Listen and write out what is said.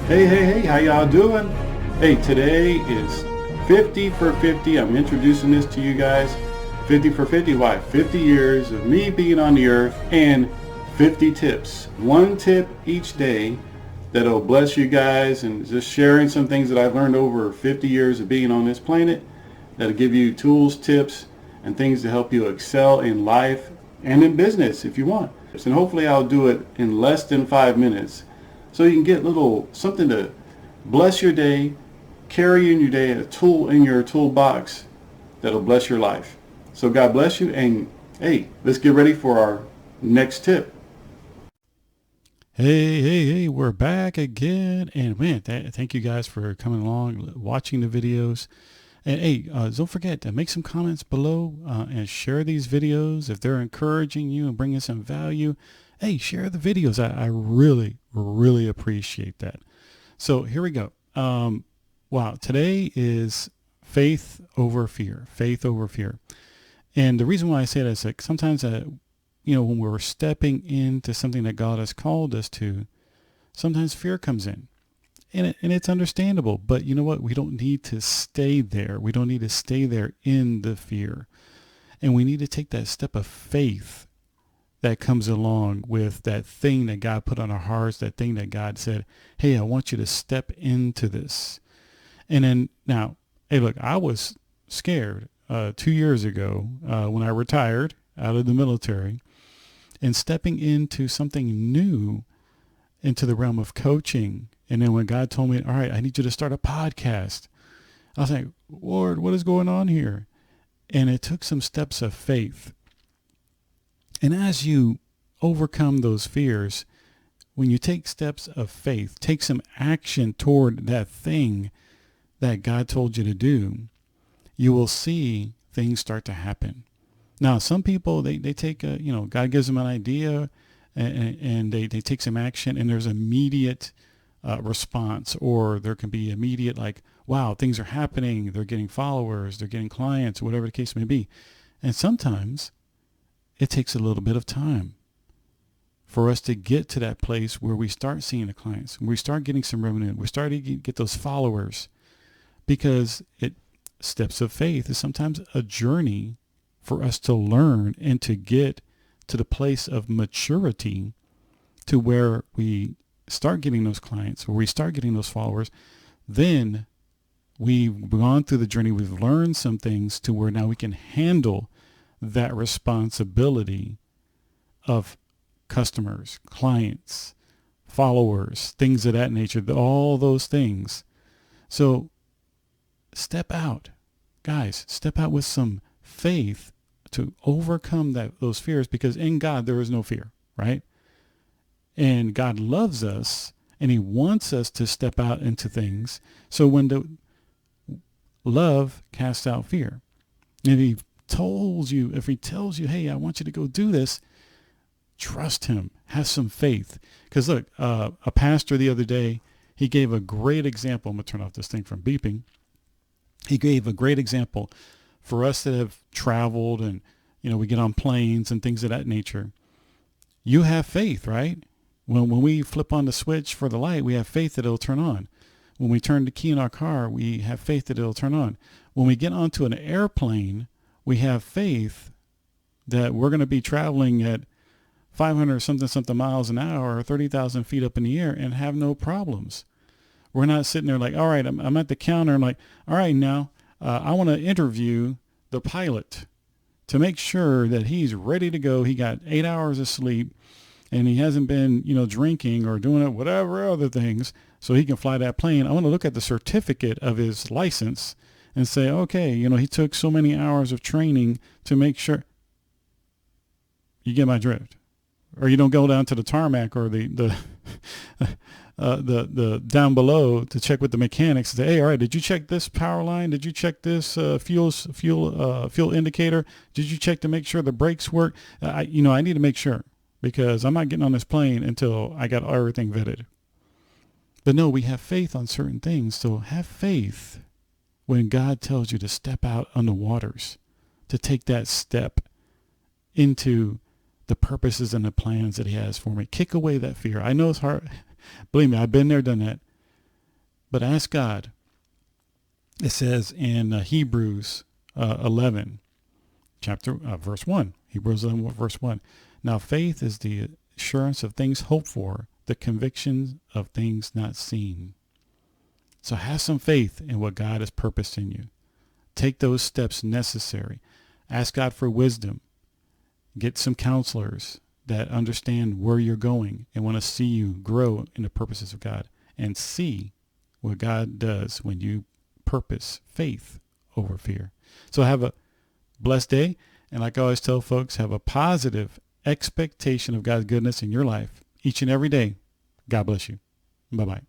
Hey, how y'all doing? Hey, today is 50 for 50. I'm introducing this to you guys. 50 for 50, why? 50 years of me being on the earth and 50 tips. One tip each day that'll bless you guys, and just sharing some things that I've learned over 50 years of being on this planet that'll give you tools, tips, and things to help you excel in life and in business if you want. And hopefully I'll do it in less than 5 minutes so you can get little something to bless your day, carry in your day, a tool in your toolbox that'll bless your life. So God bless you, and hey, let's get ready for our next tip. Hey, we're back again. And man, thank you guys for coming along, watching the videos. And hey, don't forget to make some comments below and share these videos if they're encouraging you and bringing some value. Hey, share the videos. I really appreciate that. So here we go. Wow, today is faith over fear, faith over fear. And the reason why I say that is that sometimes, when we're stepping into something that God has called us to, sometimes fear comes in. And it's understandable, but you know what? We don't need to stay there. We don't need to stay there in the fear. And we need to take that step of faith that comes along with that thing that God put on our hearts, that thing that God said, hey, I want you to step into this. And then now, hey, look, I was scared 2 years ago when I retired out of the military and stepping into something new into the realm of coaching. And then when God told me, all right, I need you to start a podcast, I was like, Lord, what is going on here? And it took some steps of faith. And as you overcome those fears, when you take steps of faith, take some action toward that thing that God told you to do, you will see things start to happen. Now, some people, they take God gives them an idea and they take some action, and there's immediate response, or there can be immediate like, wow, things are happening. They're getting followers, they're getting clients, whatever the case may be. And sometimes it takes a little bit of time for us to get to that place where we start seeing the clients, we start getting some revenue, we start to get those followers, because steps of faith is sometimes a journey for us to learn and to get to the place of maturity to where we start getting those clients, where we start getting those followers. Then we've gone through the journey. We've learned some things to where now we can handle that responsibility of customers, clients, followers, things of that nature, all those things. So step out, guys, step out with some faith to overcome those fears, because in God there is no fear, right? And God loves us, and he wants us to step out into things. So when the love casts out fear, and if he tells you, hey, I want you to go do this, trust him, have some faith. Because look, a pastor the other day, he gave a great example. I'm going to turn off this thing from beeping. He gave a great example for us that have traveled and, we get on planes and things of that nature. You have faith, right? When we flip on the switch for the light, we have faith that it'll turn on. When we turn the key in our car, we have faith that it'll turn on. When we get onto an airplane, we have faith that we're going to be traveling at 500 something miles an hour or 30,000 feet up in the air and have no problems. We're not sitting there like, all right, I'm at the counter. I'm like, all right, now I want to interview the pilot to make sure that he's ready to go. He got 8 hours of sleep and he hasn't been, drinking or doing it, whatever other things, so he can fly that plane. I want to look at the certificate of his license and say, okay, he took so many hours of training to make sure. You get my drift. Or you don't go down to the tarmac or the down below to check with the mechanics and say, hey, all right, did you check this power line? Did you check this fuel indicator? Did you check to make sure the brakes work? I need to make sure, because I'm not getting on this plane until I got everything vetted. But no, we have faith on certain things. So have faith when God tells you to step out on the waters, to take that step into the purposes and the plans that he has for me. Kick away that fear. I know it's hard. Believe me, I've been there, done that. But ask God. It says in Hebrews 11, verse 1. Hebrews 11, verse 1. Now faith is the assurance of things hoped for, the conviction of things not seen. So have some faith in what God has purposed in you. Take those steps necessary. Ask God for wisdom. Get some counselors that understand where you're going and want to see you grow in the purposes of God, and see what God does when you purpose faith over fear. So have a blessed day. And like I always tell folks, have a positive expectation of God's goodness in your life each and every day. God bless you. Bye-bye.